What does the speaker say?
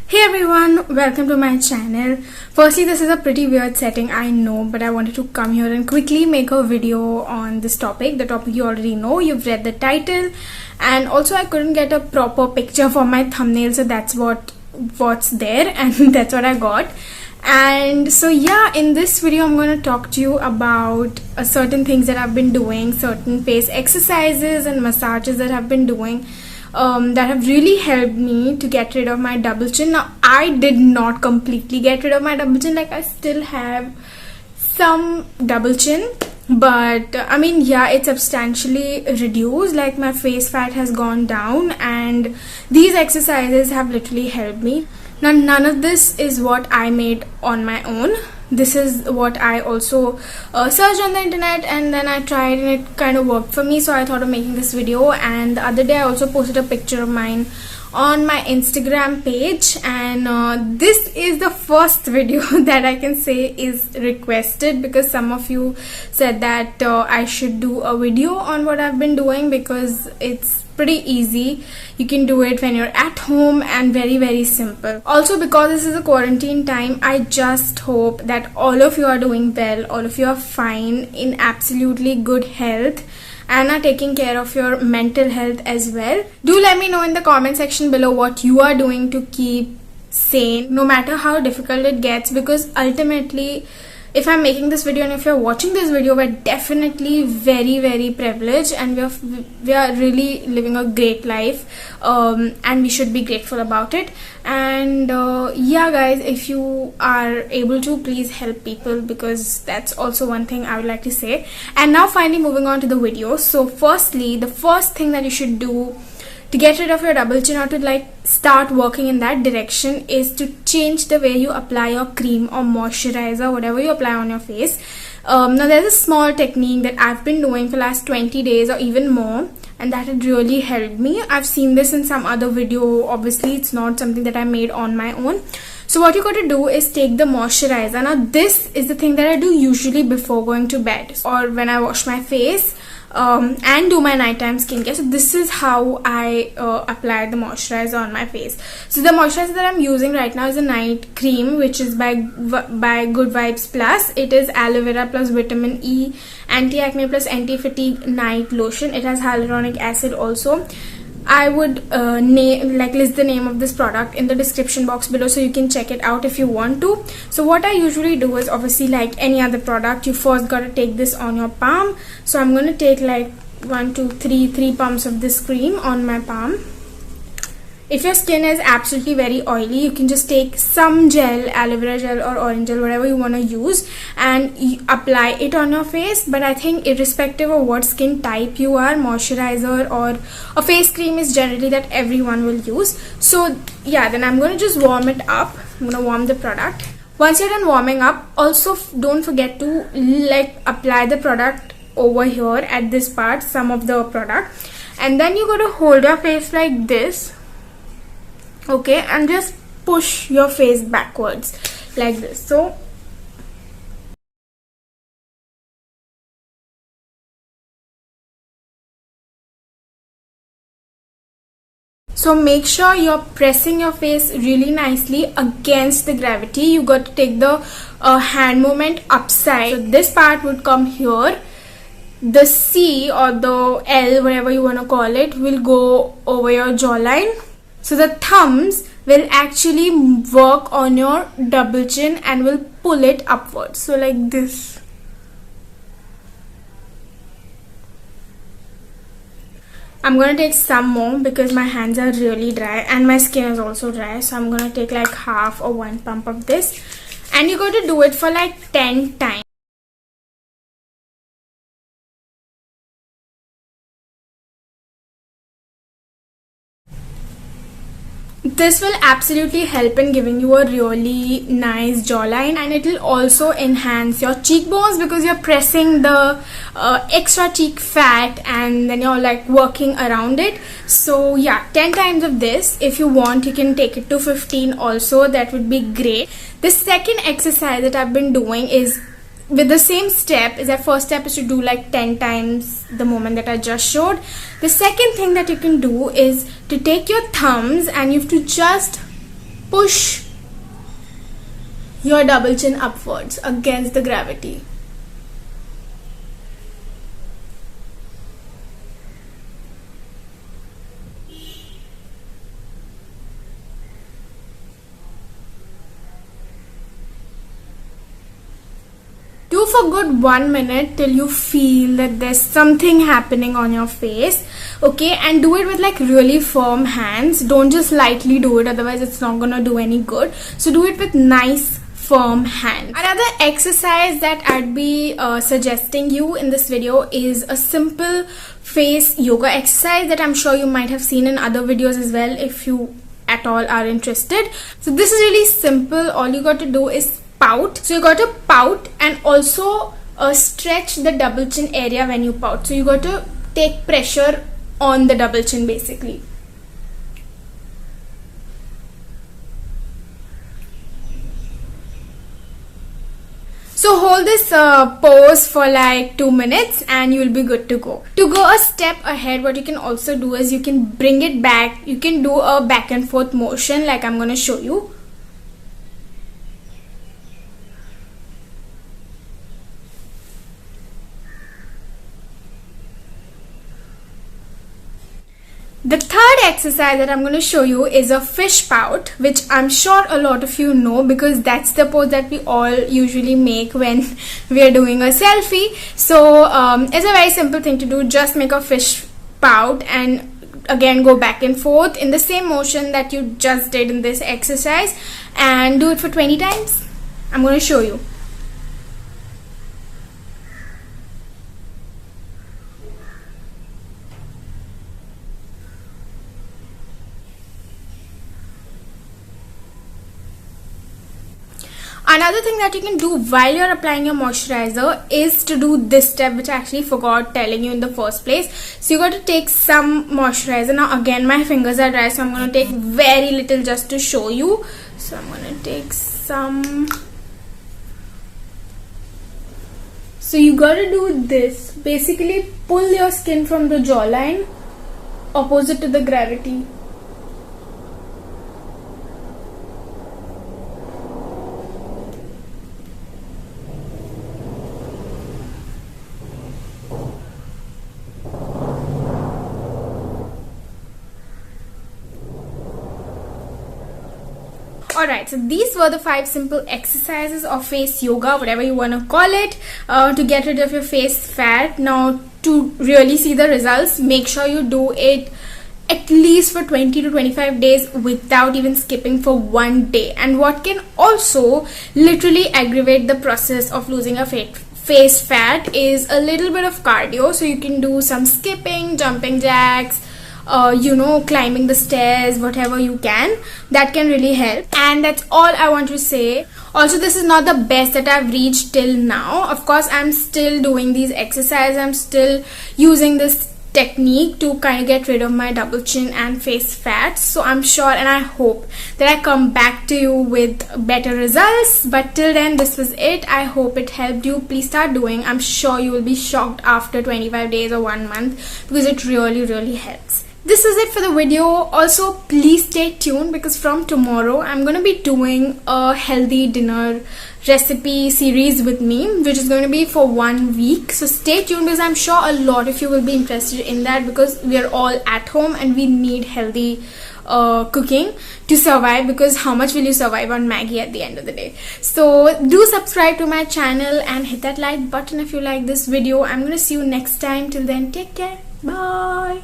Hey everyone, welcome to my channel. Firstly, this is a pretty weird setting, I know, but I wanted to come here and quickly make a video on this topic. The topic you already know, you've read the title, and also I couldn't get a proper picture for my thumbnail, so that's what's there and that's what I got. And so yeah, in this video I'm going to talk to you about certain things that I've been doing, certain face exercises and massages that I've been doing that have really helped me to get rid of my double chin. Now, I did not completely get rid of my double chin, like I still have some double chin, but I mean, yeah, it's substantially reduced, like my face fat has gone down, and these exercises have literally helped me. Now, none of this is what I made on my own. This is what I also searched on the internet, and then I tried and it kind of worked for me, so I thought of making this video. And the other day I also posted a picture of mine on my Instagram page, and this is the first video that I can say is requested, because some of you said that I should do a video on what I've been doing, because it's pretty easy. You can do it when you're at home and very simple. Also, because this is a quarantine time, I just hope that all of you are doing well, all of you are fine, in absolutely good health, and are taking care of your mental health as well. Do let me know in the comment section below what you are doing to keep sane, no matter how difficult it gets, because ultimately, if I'm making this video and if you're watching this video, we're definitely very privileged, and we are really living a great life, and we should be grateful about it. And yeah guys, if you are able to, please help people, because that's also one thing I would like to say. And now finally moving on to the video. So firstly, the first thing that you should do to get rid of your double chin, or to like start working in that direction, is to change the way you apply your cream or moisturizer, whatever you apply on your face. Now there's a small technique that I've been doing for last 20 days or even more, and that had really helped me. I've seen this in some other video. Obviously it's not something that I made on my own. So what you got to do is take the moisturizer. Now this is the thing that I do usually before going to bed, or when I wash my face and do my nighttime skincare. So this is how I apply the moisturizer on my face. So the moisturizer that I'm using right now is a night cream, which is by Good Vibes Plus. It is aloe vera plus vitamin E, anti-acne plus anti-fatigue night lotion. It has hyaluronic acid also. I would list the name of this product in the description box below, so you can check it out if you want to. So what I usually do is, obviously like any other product, you first gotta take this on your palm. So I'm gonna take like 3 pumps of this cream on my palm. If your skin is absolutely very oily, you can just take some gel, aloe vera gel or orange gel, whatever you want to use, and you apply it on your face. But I think irrespective of what skin type you are, moisturizer or a face cream is generally that everyone will use. So yeah, then I'm going to just warm it up. I'm going to warm the product. Once you're done warming up, also don't forget to like apply the product over here at this part, some of the product, and then you got to hold your face like this. Okay, and just push your face backwards like this. So make sure you're pressing your face really nicely against the gravity. You got to take the hand movement upside. So this part would come here. The C or the L, whatever you want to call it, will go over your jawline. So the thumbs will actually work on your double chin and will pull it upwards. So like this. I'm going to take some more because my hands are really dry and my skin is also dry. So I'm going to take like half or 1 pump of this. And you got to do it for like 10 times. This will absolutely help in giving you a really nice jawline, and it will also enhance your cheekbones, because you're pressing the extra cheek fat and then you're like working around it. So yeah, 10 times of this. If you want, you can take it to 15 also. That would be great. The second exercise that I've been doing is with the same step. Is that first step is to do like 10 times the movement that I just showed. The second thing that you can do is to take your thumbs and you have to just push your double chin upwards against the gravity. Do for good 1 minute till you feel that there's something happening on your face. Okay, and do it with like really firm hands. Don't just lightly do it, otherwise it's not gonna do any good. So do it with nice firm hands. Another exercise that I'd be suggesting you in this video is a simple face yoga exercise that I'm sure you might have seen in other videos as well if you at all are interested. So this is really simple. All you got to do is pout. So you got to pout and also stretch the double chin area when you pout. So you got to take pressure on the double chin basically. So hold this pose for like 2 minutes and you'll be good to go. To go a step ahead, what you can also do is you can bring it back. You can do a back and forth motion like I'm going to show you. The third exercise that I'm going to show you is a fish pout, which I'm sure a lot of you know because that's the pose that we all usually make when we are doing a selfie. So it's a very simple thing to do. Just make a fish pout and again go back and forth in the same motion that you just did in this exercise, and do it for 20 times. I'm going to show you. Another thing that you can do while you're applying your moisturizer is to do this step, which I actually forgot telling you in the first place. So you got to take some moisturizer. Now again my fingers are dry, so I'm going to take very little just to show you. So I'm going to take some. So you got to do this. Basically pull your skin from the jawline opposite to the gravity. Alright, so these were the 5 simple exercises of face yoga, whatever you want to call it, to get rid of your face fat. Now, to really see the results, make sure you do it at least for 20 to 25 days without even skipping for 1 day. And what can also literally aggravate the process of losing a face fat is a little bit of cardio. So you can do some skipping, jumping jacks, climbing the stairs, whatever you can. That can really help. And that's all I want to say. Also, this is not the best that I've reached till now. Of course, I'm still doing these exercises. I'm still using this technique to kind of get rid of my double chin and face fat. So I'm sure and I hope that I come back to you with better results. But till then, this was it. I hope it helped you. Please start doing. I'm sure you will be shocked after 25 days or 1 month because it really helps. This is it for the video. Also, please stay tuned because from tomorrow I'm going to be doing a healthy dinner recipe series with me, which is going to be for 1 week. So stay tuned because I'm sure a lot of you will be interested in that because we are all at home and we need healthy cooking to survive, because how much will you survive on Maggie at the end of the day? So do subscribe to my channel and hit that like button if you like this video. I'm going to see you next time. Till then, take care. Bye.